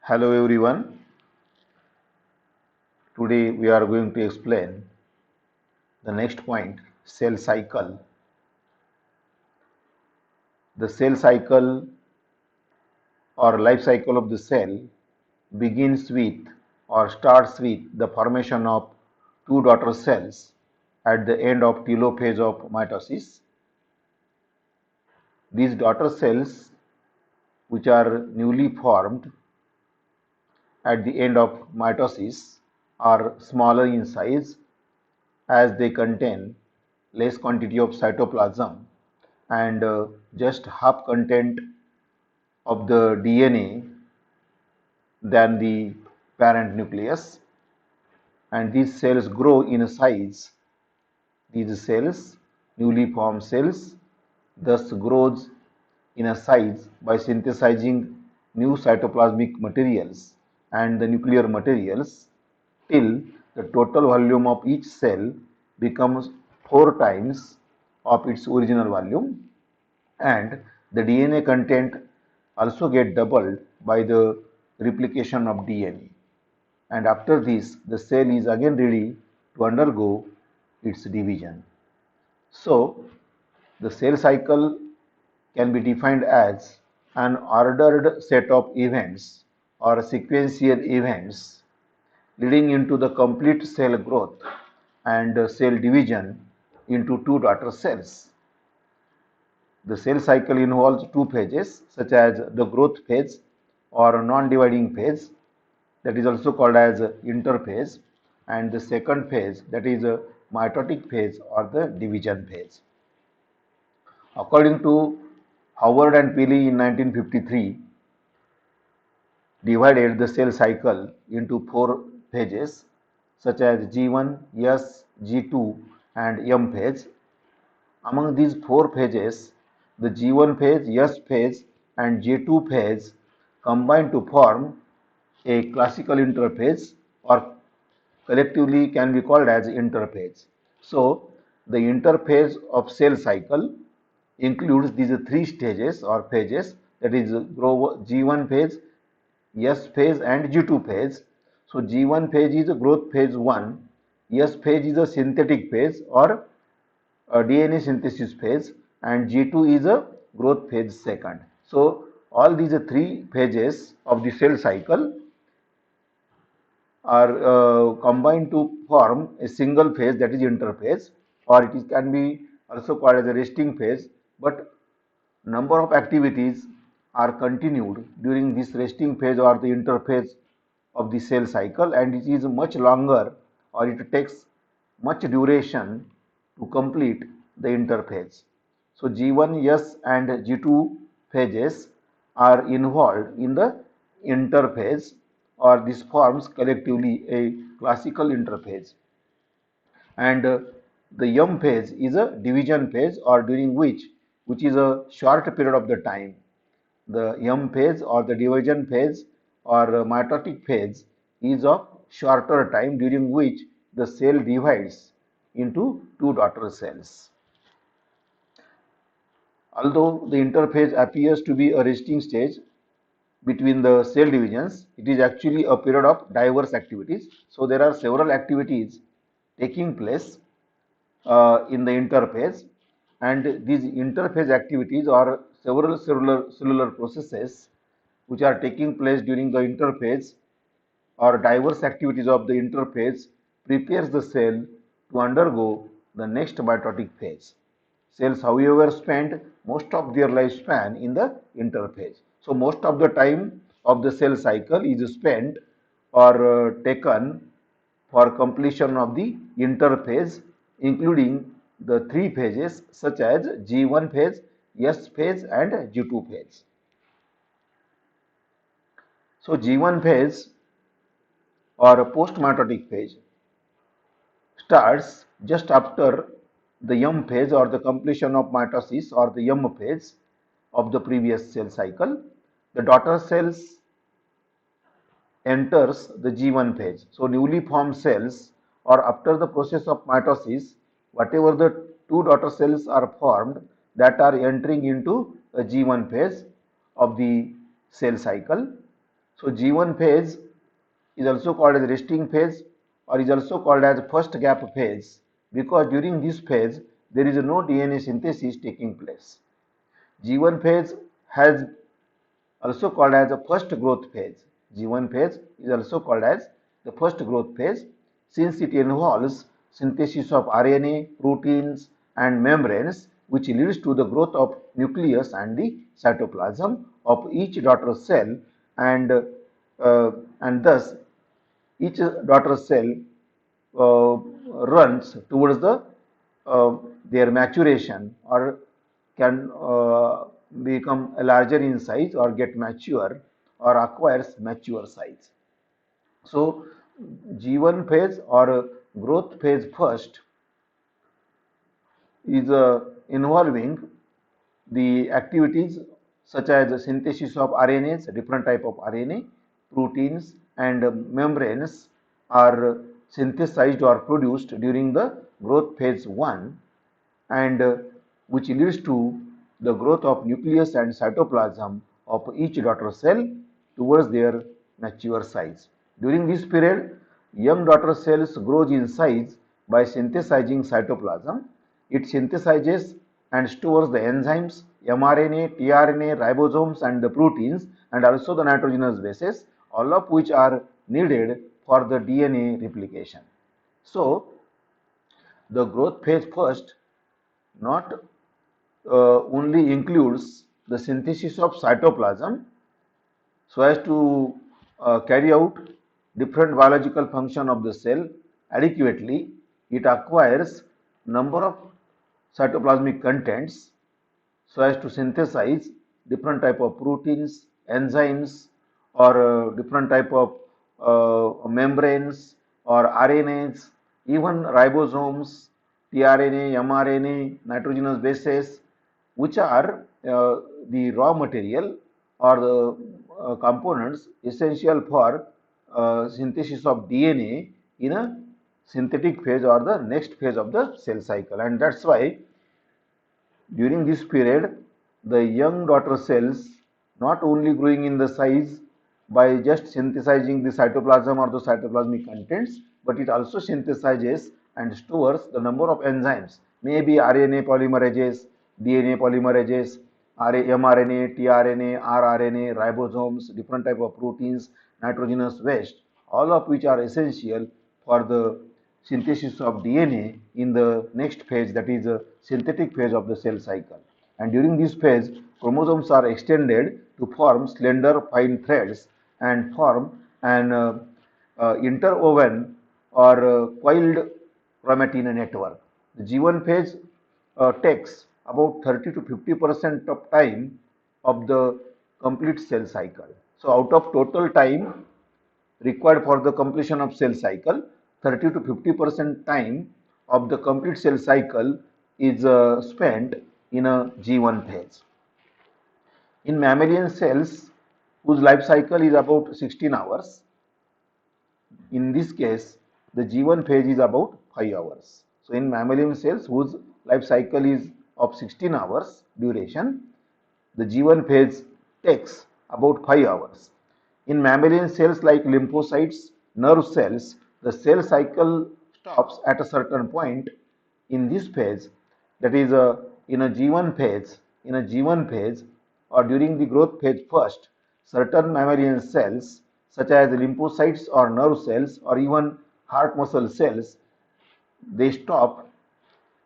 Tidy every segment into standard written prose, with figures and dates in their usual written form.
Hello everyone. Today we are going to explain the next point, cell cycle. The cell cycle or life cycle of the cell begins with or starts with the formation of two daughter cells at the end of telophase of mitosis. These daughter cells, which are newly formed at the end of mitosis, are smaller in size as they contain less quantity of cytoplasm and just half content of the DNA than the parent nucleus, and these cells grow in size. These cells, newly formed cells, thus grows in a size by synthesizing new cytoplasmic materials and the nuclear materials till the total volume of each cell becomes 4 times of its original volume, and the DNA content also get doubled by the replication of DNA. And after this, the cell is again ready to undergo its division. So, the cell cycle can be defined as an ordered set of events or sequential events leading into the complete cell growth and cell division into two daughter cells. The cell cycle involves two phases such as the growth phase or non-dividing phase, that is also called as interphase, and the second phase, that is a mitotic phase or the division phase. According to Howard and Peele in 1953, divided the cell cycle into four phases such as G1, S, G2 and M phase. Among these four phases, the G1 phase, S phase and J2 phase combine to form a classical interphase, or collectively can be called as interphase. So, the interphase of cell cycle includes these three stages or phases, that is G1 phase, S phase and G2 phase. So, G1 phase is a growth phase 1, S phase is a synthetic phase or a DNA synthesis phase, and G2 is a growth phase second. So, all these three phases of the cell cycle are combined to form a single phase, that is interphase, or it can be also called as a resting phase, but number of activities are continued during this resting phase or the interphase of the cell cycle, and it is much longer or it takes much duration to complete the interphase. So, G1, S and G2 phases are involved in the interphase, or this forms collectively a classical interphase. And the M phase is a division phase, or during which is a short period of the time. The M phase or the division phase or mitotic phase is of shorter time, during which the cell divides into two daughter cells. Although the interphase appears to be a resting stage between the cell divisions, it is actually a period of diverse activities. So, there are several activities taking place in the interphase, and these interphase activities are several cellular processes which are taking place during the interphase, or diverse activities of the interphase prepares the cell to undergo the next mitotic phase. Cells, however, spend most of their lifespan in the interphase. So, most of the time of the cell cycle is spent or taken for completion of the interphase, including the three phases such as G1 phase, S phase and G2 phase. So, G1 phase or a post-mitotic phase starts just after the M phase or the completion of mitosis or the M phase of the previous cell cycle. The daughter cells enters the G1 phase. So, newly formed cells, or after the process of mitosis, whatever the two daughter cells are formed, that are entering into a G1 phase of the cell cycle. So G1 phase is also called as resting phase or is also called as first gap phase because during this phase there is no DNA synthesis taking place. G1 phase has also called as the first growth phase. G1 phase is also called as the first growth phase since it involves synthesis of RNA, proteins and membranes which leads to the growth of nucleus and the cytoplasm of each daughter cell and uh, and thus each daughter cell uh, runs towards their maturation or can become larger in size or get mature or acquires mature size. So G1 phase or growth phase first is involving the activities such as the synthesis of RNAs, different type of RNA, proteins and membranes are synthesized or produced during the growth phase 1 and which leads to the growth of nucleus and cytoplasm of each daughter cell towards their mature size. During this period, young daughter cells grows in size by synthesizing cytoplasm. It synthesizes and stores the enzymes, mRNA, tRNA, ribosomes and the proteins and also the nitrogenous bases, all of which are needed for the DNA replication. So, the growth phase first not only includes the synthesis of cytoplasm so as to carry out different biological function of the cell adequately, it acquires number of cytoplasmic contents so as to synthesize different type of proteins, enzymes or different type of membranes or RNAs, even ribosomes, tRNA, mRNA, nitrogenous bases, which are the raw material or the components essential for synthesis of DNA in a synthetic phase or the next phase of the cell cycle. And that's why during this period, the young daughter cells not only growing in the size by just synthesizing the cytoplasm or the cytoplasmic contents, but it also synthesizes and stores the number of enzymes, maybe RNA polymerases, DNA polymerases, mRNA, tRNA, rRNA, ribosomes, different type of proteins, nitrogenous waste, all of which are essential for the synthesis of DNA in the next phase, that is a synthetic phase of the cell cycle. And during this phase, chromosomes are extended to form slender fine threads and form an interwoven or coiled chromatin network. The G1 phase takes about 30 to 50% of time of the complete cell cycle. So out of total time required for the completion of cell cycle, 30 to 50% time of the complete cell cycle is spent in a G1 phase. In mammalian cells, whose life cycle is about 16 hours, in this case, the G1 phase is about 5 hours. So, in mammalian cells whose life cycle is of 16 hours duration, the G1 phase takes about 5 hours. In mammalian cells like lymphocytes, nerve cells, the cell cycle stops at a certain point in this phase, that is in a G1 phase, or during the growth phase first, certain mammalian cells such as lymphocytes or nerve cells or even heart muscle cells, they stop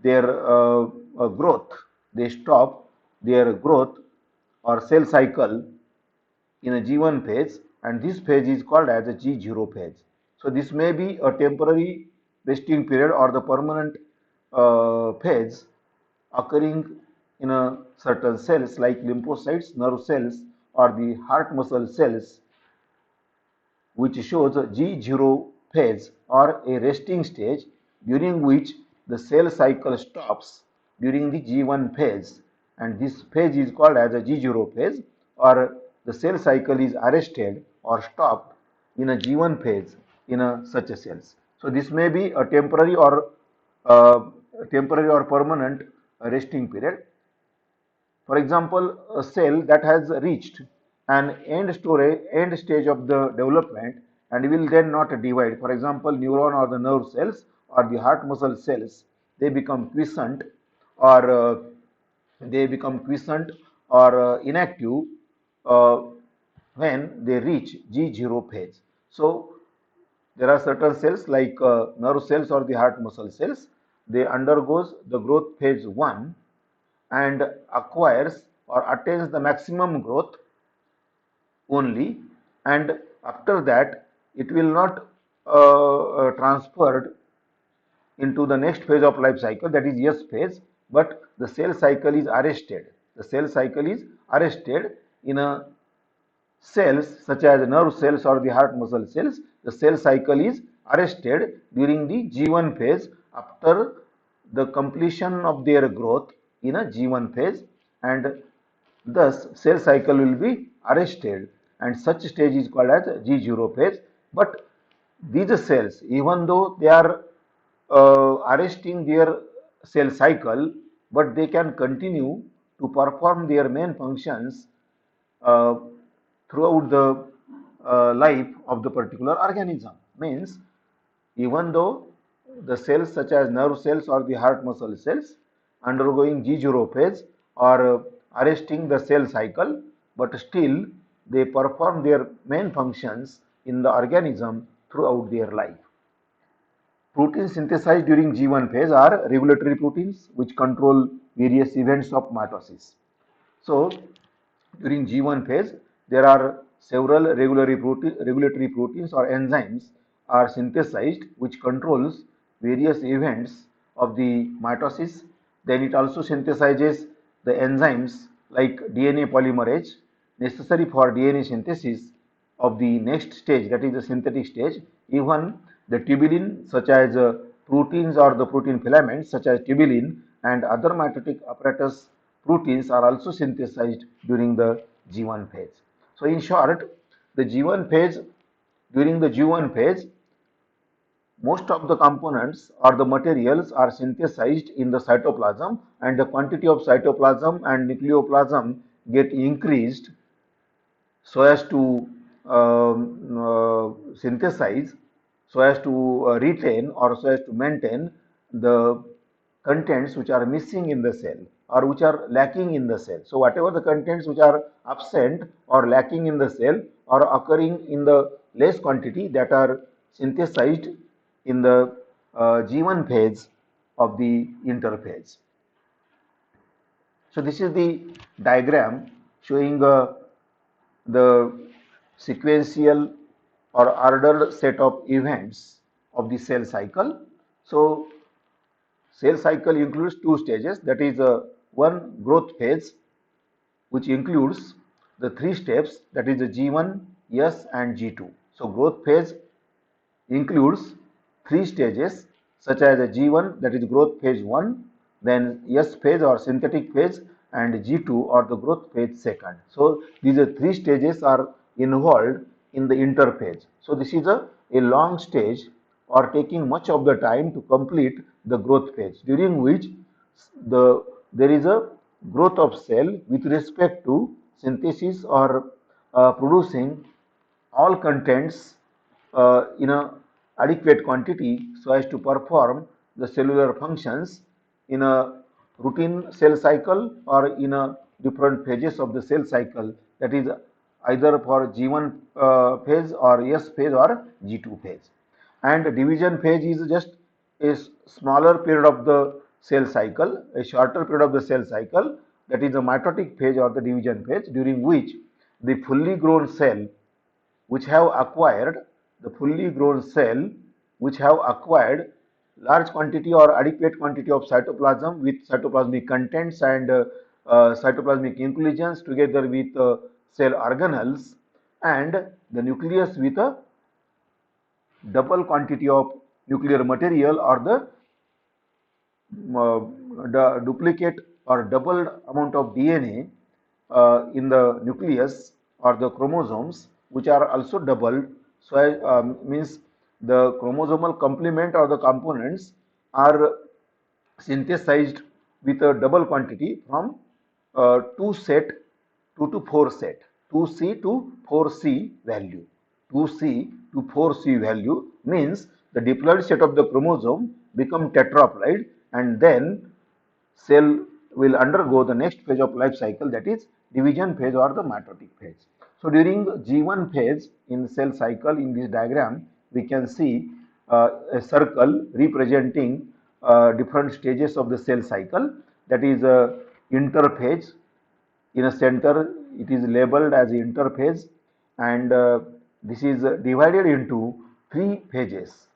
their growth. They stop their growth or cell cycle in a G1 phase, and this phase is called as a G0 phase. So this may be a temporary resting period or the permanent phase occurring in a certain cells like lymphocytes, nerve cells or the heart muscle cells, which shows a G0 phase or a resting stage during which the cell cycle stops during the G1 phase, and this phase is called as a G0 phase, or the cell cycle is arrested or stopped in a G1 phase in such a cells. So this may be a uh, temporary or permanent resting period. For example, a cell that has reached an end stage of the development and will then not divide. For example, neuron or the nerve cells or the heart muscle cells, they become quiescent or inactive uh, when they reach G0 phase. So there are certain cells like nerve cells or the heart muscle cells. They undergoes the growth phase 1 and acquires or attains the maximum growth only, and after that it will not transferred into the next phase of life cycle, that is S phase, but the cell cycle is arrested. The cell cycle is arrested in a cells such as nerve cells or the heart muscle cells. The cell cycle is arrested during the G1 phase after the completion of their growth in a G1 phase, and thus cell cycle will be arrested, and such stage is called as G0 phase. But these cells, even though they are arresting their cell cycle, but they can continue to perform their main functions uh, throughout the life of the particular organism. Means, even though the cells such as nerve cells or the heart muscle cells undergoing G0 phase or arresting the cell cycle, but still they perform their main functions in the organism throughout their life. Proteins synthesized during G1 phase are regulatory proteins which control various events of mitosis. So, during G1 phase, there are several regulatory proteins or enzymes are synthesized which controls various events of the mitosis. Then it also synthesizes the enzymes like DNA polymerase necessary for DNA synthesis of the next stage, that is the synthetic stage. Even the tubulin such as proteins or the protein filaments such as tubulin and other mitotic apparatus proteins are also synthesized during the G1 phase. So in short, the G1 phase, during the G1 phase, most of the components or the materials are synthesized in the cytoplasm, and the quantity of cytoplasm and nucleoplasm get increased so as to synthesize, so as to retain or so as to maintain the contents which are missing in the cell or which are lacking in the cell. So whatever the contents which are absent or lacking in the cell or occurring in the less quantity, that are synthesized in the G1 phase of the interphase. So this is the diagram showing the sequential or ordered set of events of the cell cycle. So cell cycle includes two stages, that is one growth phase which includes the three steps, that is the G1, S and G2. So growth phase includes three stages such as a G1, that is growth phase 1, then S phase or synthetic phase, and G2 or the growth phase second. So these are three stages are involved in the interphase. So this is a long stage or taking much of the time to complete the growth phase, during which there is a growth of cell with respect to synthesis or producing all contents in a adequate quantity so as to perform the cellular functions in a routine cell cycle or in a different phases of the cell cycle, that is either for G1 phase or S phase or G2 phase. And division phase is just a smaller period of the cell cycle, a shorter period of the cell cycle, that is the mitotic phase or the division phase, during which the fully grown cell which have acquired the fully grown cell which have acquired large quantity or adequate quantity of cytoplasm with cytoplasmic contents and cytoplasmic inclusions together with cell organelles, and the nucleus with a double quantity of nuclear material or the duplicate or doubled amount of DNA in the nucleus or the chromosomes, which are also doubled. So means the chromosomal complement or the components are synthesized with a double quantity from 2 to 4 set. 2C to 4C value. 2C to 4C value means the diploid set of the chromosome become tetraploid, and then cell will undergo the next phase of life cycle, that is division phase or the mitotic phase. So during G1 phase in cell cycle, in this diagram we can see a circle representing different stages of the cell cycle, that is interphase. In a center it is labeled as interphase, and this is divided into three phases.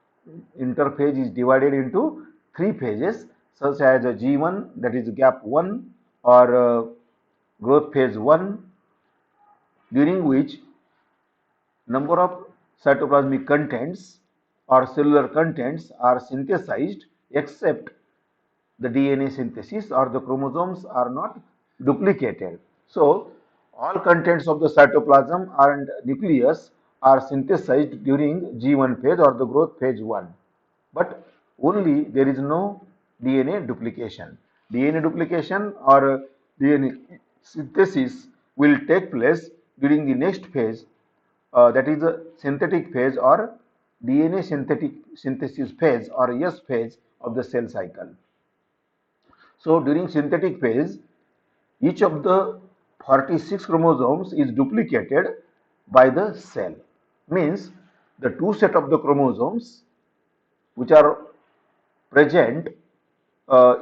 Interphase is divided into three phases, such as G1, that is gap 1, or growth phase 1, during which number of cytoplasmic contents or cellular contents are synthesized, except the DNA synthesis or the chromosomes are not duplicated. So all contents of the cytoplasm and nucleus are synthesized during G1 phase or the growth phase 1, but only there is no DNA duplication. DNA duplication or DNA synthesis will take place during the next phase, that is the synthetic phase or DNA synthetic synthesis phase or S phase of the cell cycle. So during synthetic phase, each of the 46 chromosomes is duplicated by the cell. Means the two set of the chromosomes which are present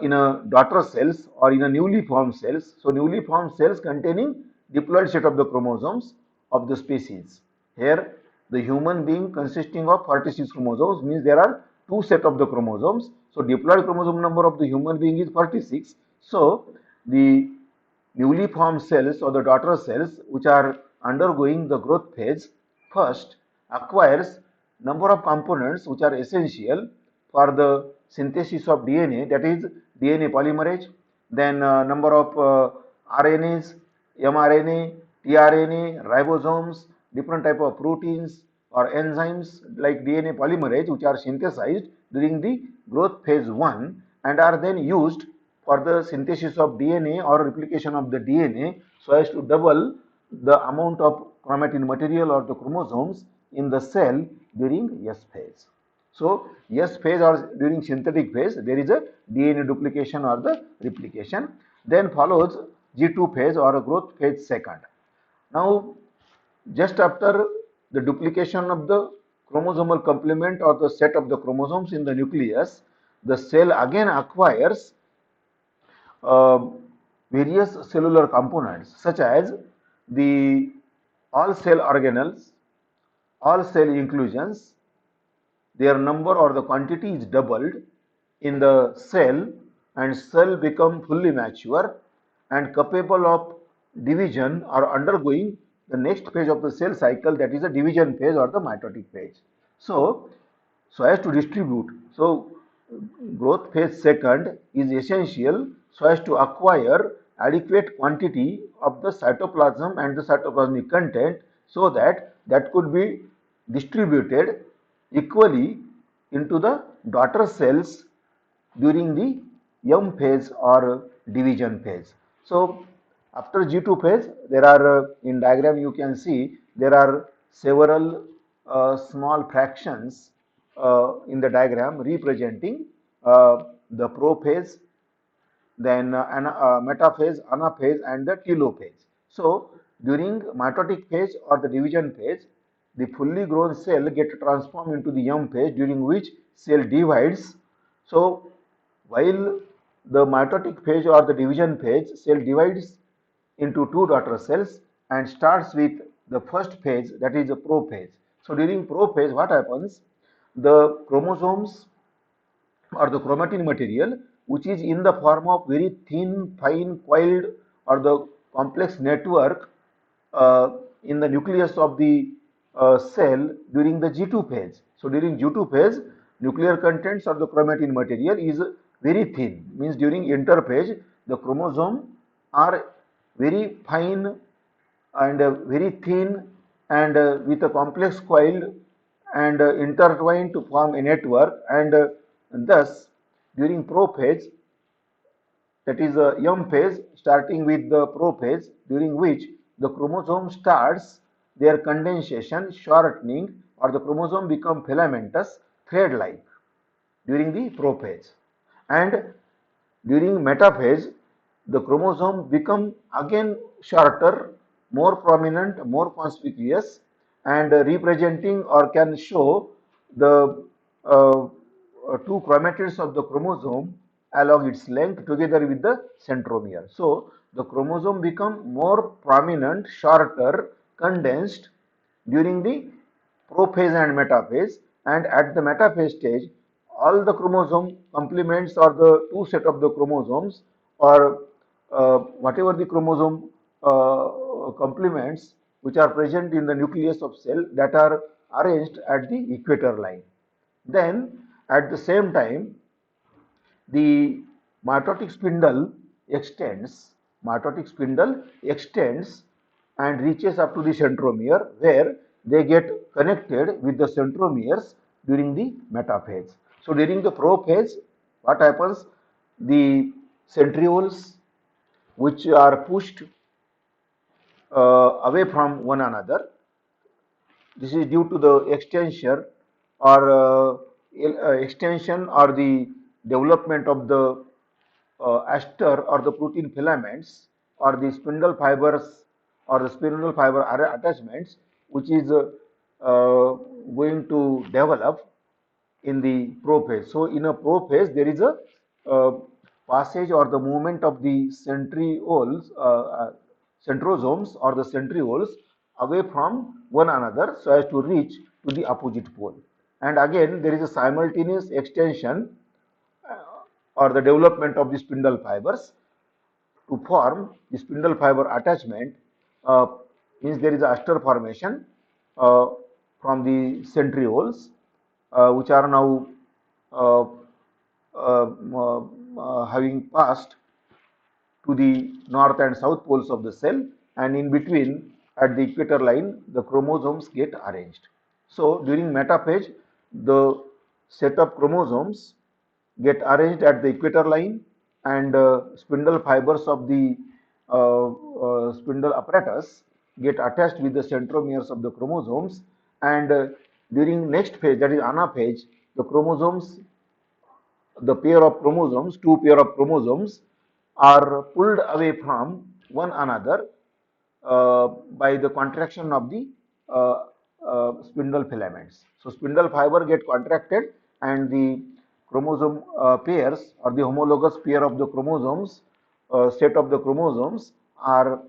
in a daughter cells or in a newly formed cells. So newly formed cells containing diploid set of the chromosomes of the species. Here the human being consisting of 46 chromosomes, means there are two set of the chromosomes. So diploid chromosome number of the human being is 46. So the newly formed cells or the daughter cells which are undergoing the growth phase first acquires number of components which are essential for the synthesis of DNA, that is DNA polymerase, then number of RNAs, mRNA, tRNA, ribosomes, different type of proteins or enzymes like DNA polymerase, which are synthesized during the growth phase 1 and are then used for the synthesis of DNA or replication of the DNA, so as to double the amount of chromatin material or the chromosomes in the cell during S phase. So S phase or during synthetic phase, there is a DNA duplication or the replication. Then follows G2 phase or a growth phase second. Now just after the duplication of the chromosomal complement or the set of the chromosomes in the nucleus, the cell again acquires uh, various cellular components such as the all cell organelles, all cell inclusions. Their number or the quantity is doubled in the cell, and cell become fully mature and capable of division or undergoing the next phase of the cell cycle, that is the division phase or the mitotic phase. So as to distribute, so growth phase second is essential so as to acquire adequate quantity of the cytoplasm and the cytoplasmic content, so that that could be distributed equally into the daughter cells during the M phase or division phase. So after G2 phase, there are in diagram you can see there are several small fractions in the diagram representing the prophase, then metaphase, anaphase, and the telophase. So during mitotic phase or the division phase, the fully grown cell get transformed into the M phase, during which cell divides. So while the mitotic phase or the division phase, cell divides into two daughter cells and starts with the first phase, that is the prophase. So during prophase, what happens? The chromosomes or the chromatin material, which is in the form of very thin, fine, coiled or the complex network in the nucleus of the cell during the G2 phase. So during G2 phase, nuclear contents of the chromatin material is very thin, means during interphase, the chromosome are very fine and very thin and with a complex coil and intertwined to form a network, and thus during prophase, that is M phase starting with the prophase, during which the chromosome starts their condensation, shortening, or the chromosome become filamentous, thread-like during the prophase. And during metaphase, the chromosome become again shorter, more prominent, more conspicuous, and representing or can show the two chromatids of the chromosome along its length together with the centromere. So the chromosome become more prominent, shorter, condensed during the prophase and metaphase, and at the metaphase stage all the chromosome complements or the two set of the chromosomes or whatever the chromosome complements which are present in the nucleus of cell that are arranged at the equator line. Then at the same time the mitotic spindle extends and reaches up to the centromere where they get connected with the centromeres during the metaphase. So during the prophase, what happens? The centrioles which are pushed away from one another. This is due to the extension or extension or the development of the aster or the protein filaments or the spindle fibers or the spindle fiber attachments which is going to develop in the prophase. So in a prophase there is a passage or the movement of the centrosomes or the centrioles away from one another so as to reach to the opposite pole. And again there is a simultaneous extension or the development of the spindle fibers to form the spindle fiber attachment. Means there is a aster formation from the centrioles which are now having passed to the north and south poles of the cell, and in between at the equator line the chromosomes get arranged. So during metaphase the set of chromosomes get arranged at the equator line, and spindle fibers of the spindle apparatus get attached with the centromeres of the chromosomes, and during next phase, that is anaphase, the chromosomes, the pair of chromosomes, two pair of chromosomes are pulled away from one another by the contraction of the spindle filaments. So spindle fiber get contracted and the chromosome pairs or the homologous pair of the chromosomes, set of the chromosomes are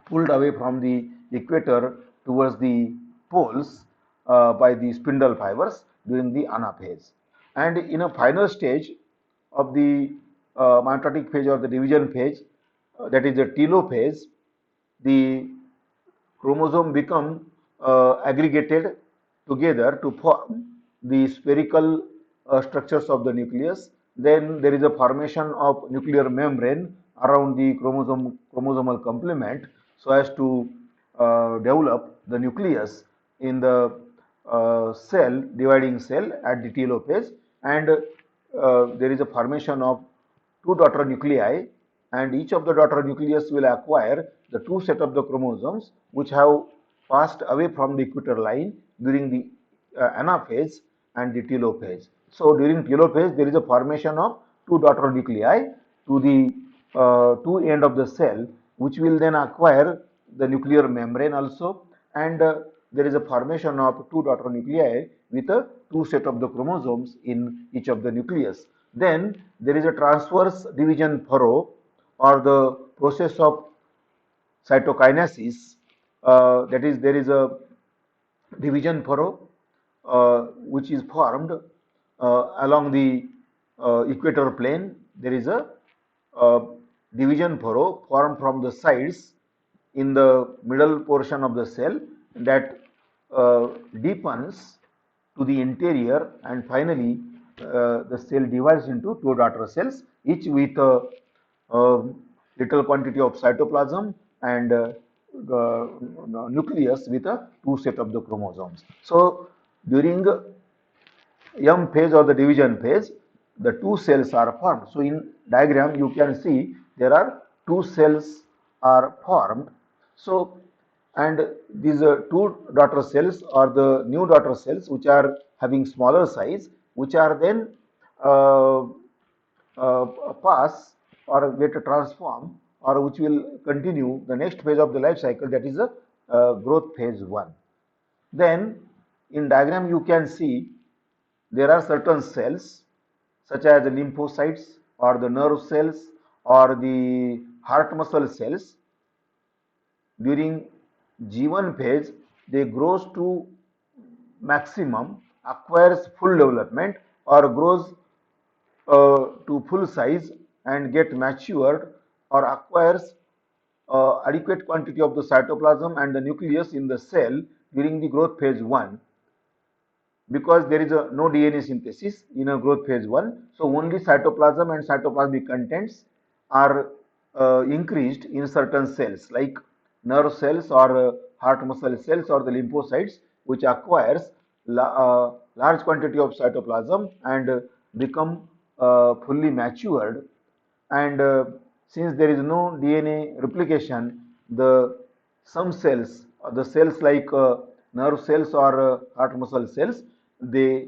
pulled away from the equator towards the poles by the spindle fibers during the anaphase. And in a final stage of the mitotic phase or the division phase, that is the telophase, the chromosome become aggregated together to form the spherical structures of the nucleus. Then there is a formation of nuclear membrane around the chromosomal complement so as to develop the nucleus in the dividing cell at the telophase, and there is a formation of two daughter nuclei, and each of the daughter nucleus will acquire the two set of the chromosomes which have passed away from the equator line during the anaphase and the telophase. So during telophase there is a formation of two daughter nuclei to the two end of the cell, which will then acquire the nuclear membrane also, and there is a formation of two daughter nuclei with a two set of the chromosomes in each of the nucleus. Then there is a transverse division furrow or the process of cytokinesis, that is there is a division furrow which is formed along the equator plane. There is a division furrow formed from the sides in the middle portion of the cell that deepens to the interior, and finally the cell divides into two daughter cells, each with a little quantity of cytoplasm and nucleus with a two set of the chromosomes. So during M phase or the division phase, the two cells are formed. So in diagram you can see there are two cells are formed, So, and these two daughter cells or the new daughter cells which are having smaller size, which are then uh, pass or get transform or which will continue the next phase of the life cycle, that is a growth phase 1. Then in diagram you can see there are certain cells such as the lymphocytes or the nerve cells or the heart muscle cells. During G1 phase, they grows to maximum, acquires full development or grows to full size and get matured or acquires adequate quantity of the cytoplasm and the nucleus in the cell during the growth phase 1, because there is no DNA synthesis in a growth phase 1. So only cytoplasm and cytoplasmic contents are increased in certain cells like nerve cells or heart muscle cells or the lymphocytes, which acquires large quantity of cytoplasm and become fully matured. And since there is no DNA replication, the some cells, the cells like nerve cells or heart muscle cells, they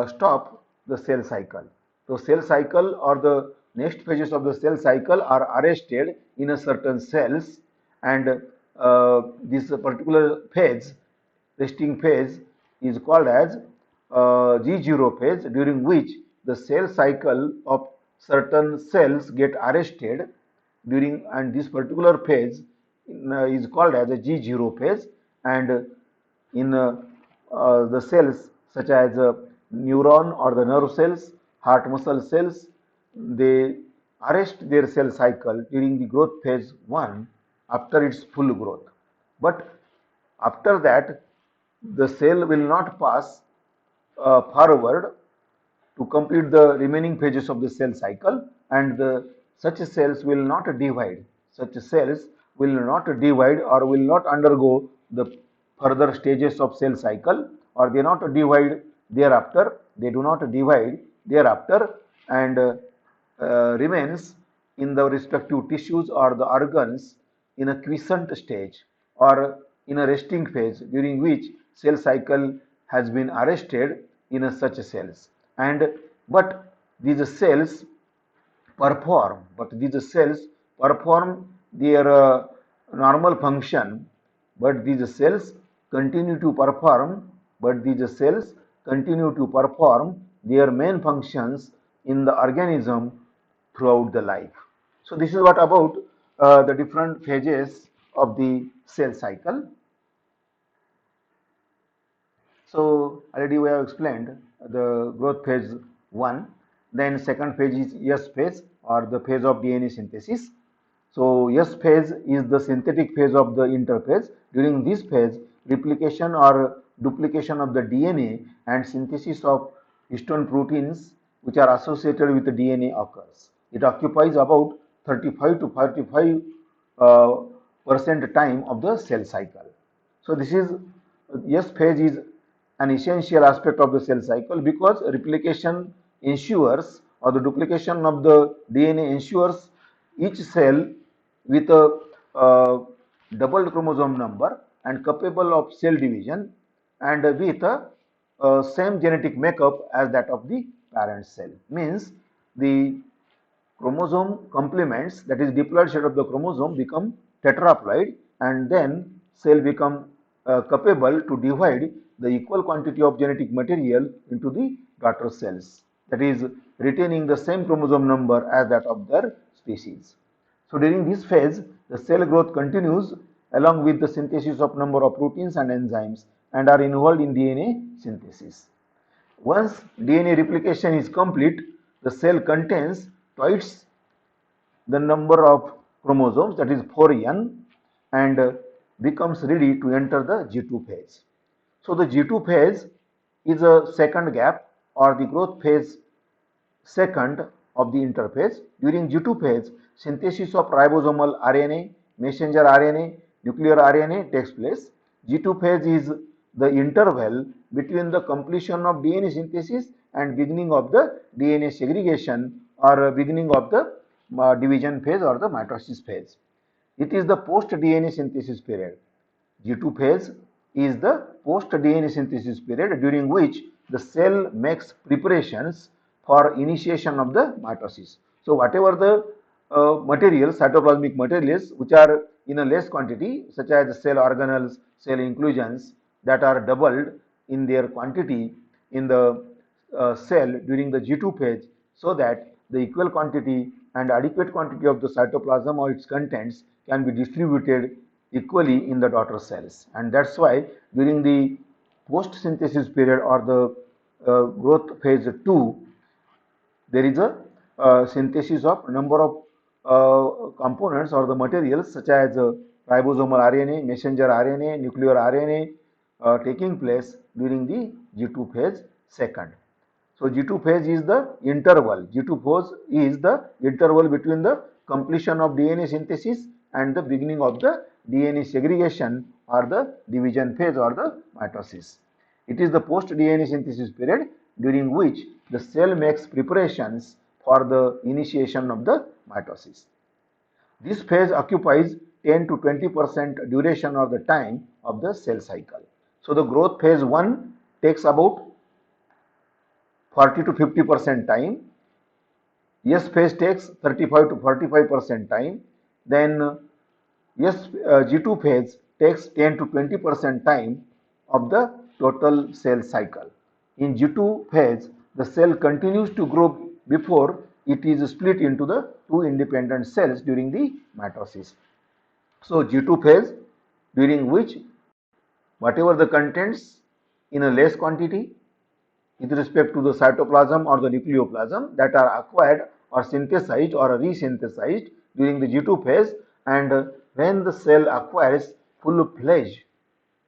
stop the cell cycle. So cell cycle or the next phases of the cell cycle are arrested in a certain cells, and this particular phase, resting phase, is called as G0 phase, during which the cell cycle of certain cells get arrested during, and this particular phase is called as a G0 phase. And in the cells such as neuron or the nerve cells, heart muscle cells, they arrest their cell cycle during the growth phase 1 after its full growth. But after that, the cell will not pass forward to complete the remaining phases of the cell cycle, and such cells will not divide. Such cells will not divide or will not undergo the further stages of cell cycle, or they not divide thereafter. They do not divide thereafter and remains in the respective tissues or the organs in a quiescent stage or in a resting phase, during which cell cycle has been arrested in such cells. And but these cells perform their normal function, but these cells continue to perform their main functions in the organism throughout the life. So this is what about the different phases of the cell cycle. So already we have explained the growth phase 1. Then second phase is S phase or the phase of DNA synthesis. So S phase is the synthetic phase of the interphase. During this phase, replication or duplication of the DNA and synthesis of histone proteins which are associated with the DNA occurs. It occupies about 35 to 45 percent time of the cell cycle. So this is S phase is an essential aspect of the cell cycle, because replication ensures or the duplication of the DNA ensures each cell with a doubled chromosome number and capable of cell division and with a same genetic makeup as that of the parent cell. Means the chromosome complements, that is diploid set of the chromosome, become tetraploid, and then cell become capable to divide the equal quantity of genetic material into the daughter cells, that is retaining the same chromosome number as that of their species. So during this phase, the cell growth continues along with the synthesis of number of proteins and enzymes and are involved in DNA synthesis. Once DNA replication is complete, the cell contains twice the number of chromosomes, that is 4n, and becomes ready to enter the G2 phase. So the G2 phase is a second gap or the growth phase second of the interphase. During G2 phase, synthesis of ribosomal RNA, messenger RNA, nuclear RNA takes place. G2 phase is the interval between the completion of DNA synthesis and beginning of the DNA segregation or beginning of the division phase or the mitosis phase. It is the post-DNA synthesis period. G2 phase is the post-DNA synthesis period during which the cell makes preparations for initiation of the mitosis. So whatever the materials, cytoplasmic materials which are in a less quantity, such as cell organelles, cell inclusions, that are doubled in their quantity in the cell during the G2 phase, so that the equal quantity and adequate quantity of the cytoplasm or its contents can be distributed equally in the daughter cells. And that's why during the post synthesis period or the growth phase 2, there is a synthesis of number of components or the materials such as ribosomal RNA, messenger RNA, nuclear RNA taking place during the G2 phase second. So G2 phase is the interval. G2 phase is the interval between the completion of DNA synthesis and the beginning of the DNA segregation or the division phase or the mitosis. It is the post-DNA synthesis period during which the cell makes preparations for the initiation of the mitosis. This phase occupies 10 to 20% duration of the time of the cell cycle. So the growth phase 1 takes about 40 to 50% time. S phase takes 35 to 45% time. Then G2 phase takes 10 to 20% time of the total cell cycle. In G2 phase, the cell continues to grow before it is split into the two independent cells during the mitosis. So G2 phase, during which whatever the contents in a less quantity with respect to the cytoplasm or the nucleoplasm that are acquired or synthesized or resynthesized during the G2 phase, and when the cell acquires full-fledged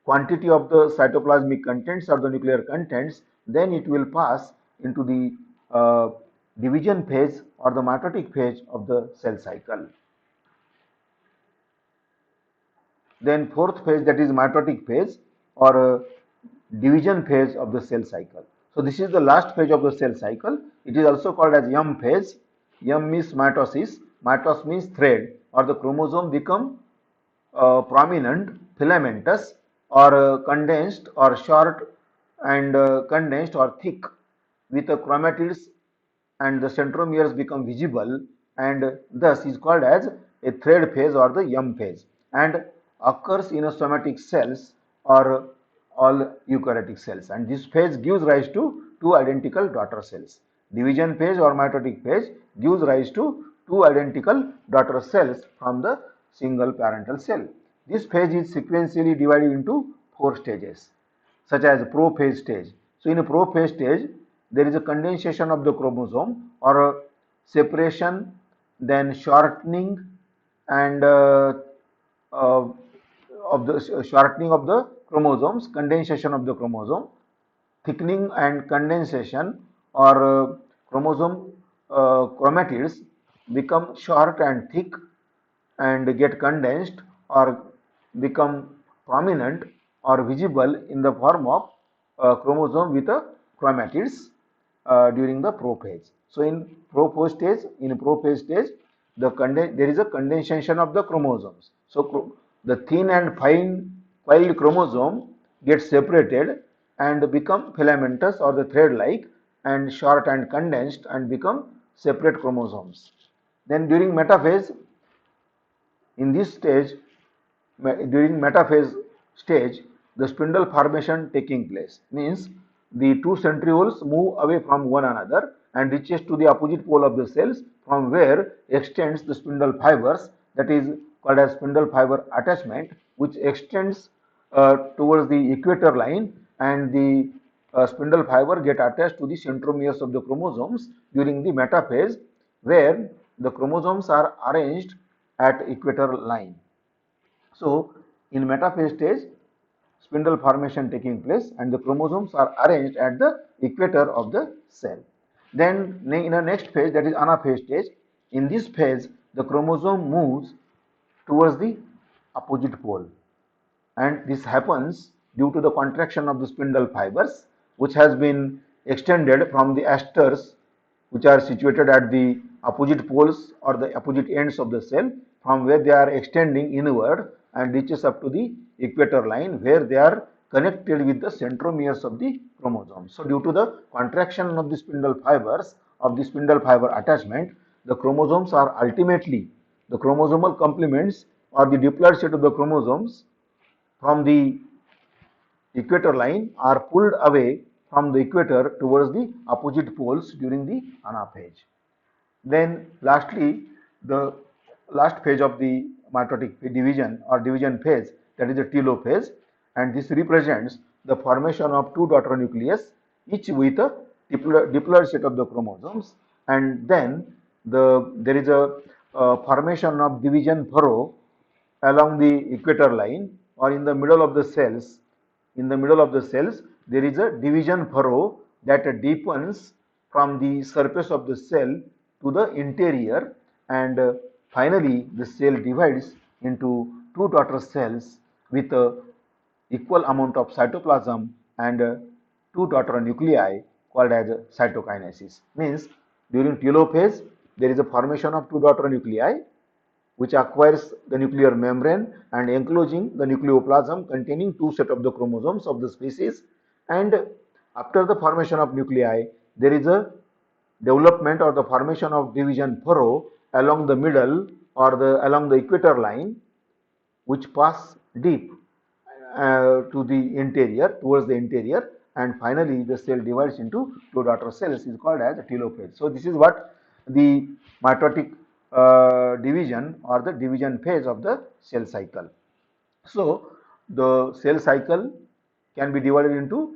quantity of the cytoplasmic contents or the nuclear contents, then it will pass into the division phase or the mitotic phase of the cell cycle. Then fourth phase, that is mitotic phase or division phase of the cell cycle. So this is the last phase of the cell cycle. It is also called as M phase. M means mitosis. Mitos means thread, or the chromosome become prominent, filamentous, or condensed, or short and condensed or thick, with the chromatids and the centromeres become visible, and thus is called as a thread phase or the M phase, and occurs in a somatic cells or all eukaryotic cells. And this phase gives rise to two identical daughter cells. Division phase or mitotic phase gives rise to two identical daughter cells from the single parental cell. This phase is sequentially divided into four stages, such as prophase stage. So in a prophase stage, there is a condensation of the chromosome or a separation, then shortening and of the shortening of the chromosomes, condensation of the chromosome, thickening and condensation, or chromosome chromatids become short and thick and get condensed or become prominent or visible in the form of chromosome with a chromatids during the prophase. So in prophase stage, there is a condensation of the chromosomes. So the thin and fine coiled chromosome gets separated and become filamentous or the thread-like, and short and condensed and become separate chromosomes. Then during metaphase, in this stage, during metaphase stage, the spindle formation taking place means the two centrioles move away from one another and reaches to the opposite pole of the cells, from where extends the spindle fibers, that is called as spindle fiber attachment, which extends towards the equator line, and the spindle fiber get attached to the centromeres of the chromosomes during the metaphase, where the chromosomes are arranged at equator line. So in metaphase stage, spindle formation taking place and the chromosomes are arranged at the equator of the cell. Then in the next phase, that is anaphase stage, in this phase the chromosome moves towards the opposite pole, and this happens due to the contraction of the spindle fibers, which has been extended from the asters which are situated at the opposite poles or the opposite ends of the cell. from where they are extending inward and reaches up to the equator line where they are connected with the centromeres of the chromosome. So due to the contraction of the spindle fibers of the spindle fiber attachment, the chromosomes are ultimately the chromosomal complements or the diploid set of the chromosomes from the equator line are pulled away from the equator towards the opposite poles during the anaphase. Then lastly, the last phase of the mitotic division or division phase, that is the telophase, and this represents the formation of two daughter nucleus, each with a diploid set of the chromosomes, and then there is a formation of division furrow along the equator line or in the middle of the cells. In the middle of the cells, there is a division furrow that deepens from the surface of the cell to the interior, and finally the cell divides into two daughter cells with equal amount of cytoplasm and two daughter nuclei called as cytokinesis. Means during telophase there is a formation of two daughter nuclei which acquires the nuclear membrane and enclosing the nucleoplasm containing two set of the chromosomes of the species, and after the formation of nuclei there is a development or the formation of division furrow along the middle or along the equator line which pass deep to the interior, towards the interior, and finally the cell divides into two daughter cells is called as telophase. So this is what the mitotic division or the division phase of the cell cycle. So the cell cycle can be divided into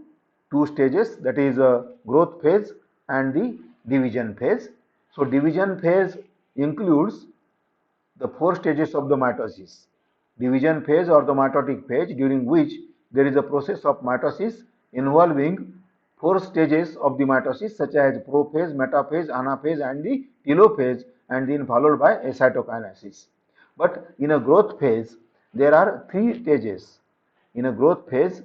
two stages, that is a growth phase and the division phase. So division phase includes the four stages of the mitosis. Division phase or the mitotic phase, during which there is a process of mitosis involving four stages of the mitosis such as prophase, metaphase, anaphase and the telophase, and then followed by a cytokinesis. But in a growth phase there are three stages. In a growth phase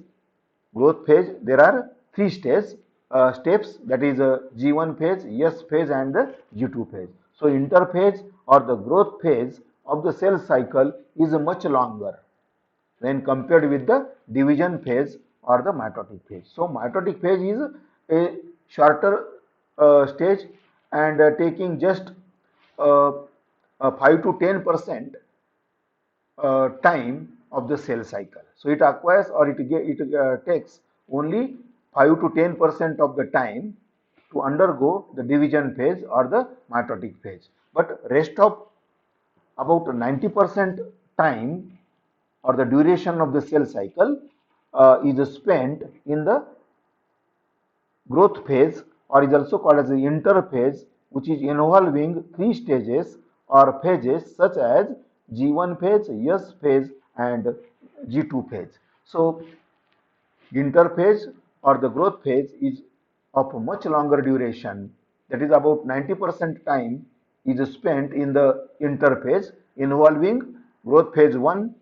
there are three steps, that is G1 phase, S phase and the G2 phase. So interphase or the growth phase of the cell cycle is much longer when compared with the division phase or the mitotic phase. So mitotic phase is a shorter stage and taking just 5 to 10% time of the cell cycle. So it acquires or it takes only 5 to 10% of the time to undergo the division phase or the mitotic phase. But rest of about 90% time or the duration of the cell cycle is spent in the growth phase, or is also called as the interphase, which is involving three stages or phases such as G1 phase, S phase and G2 phase. So interphase or the growth phase is of much longer duration, that is about 90% time is spent in the interphase involving growth phase 1,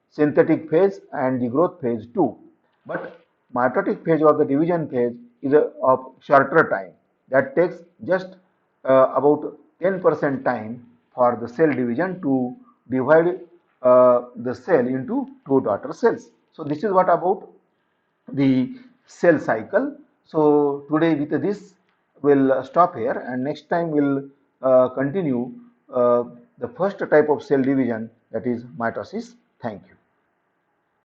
synthetic phase and the growth phase 2. But mitotic phase or the division phase is of shorter time, that takes just about 10% time for the cell division to divide the cell into two daughter cells. So this is what about the cell cycle. So today with this we'll stop here, and next time we'll continue the first type of cell division, that is mitosis. Thank you.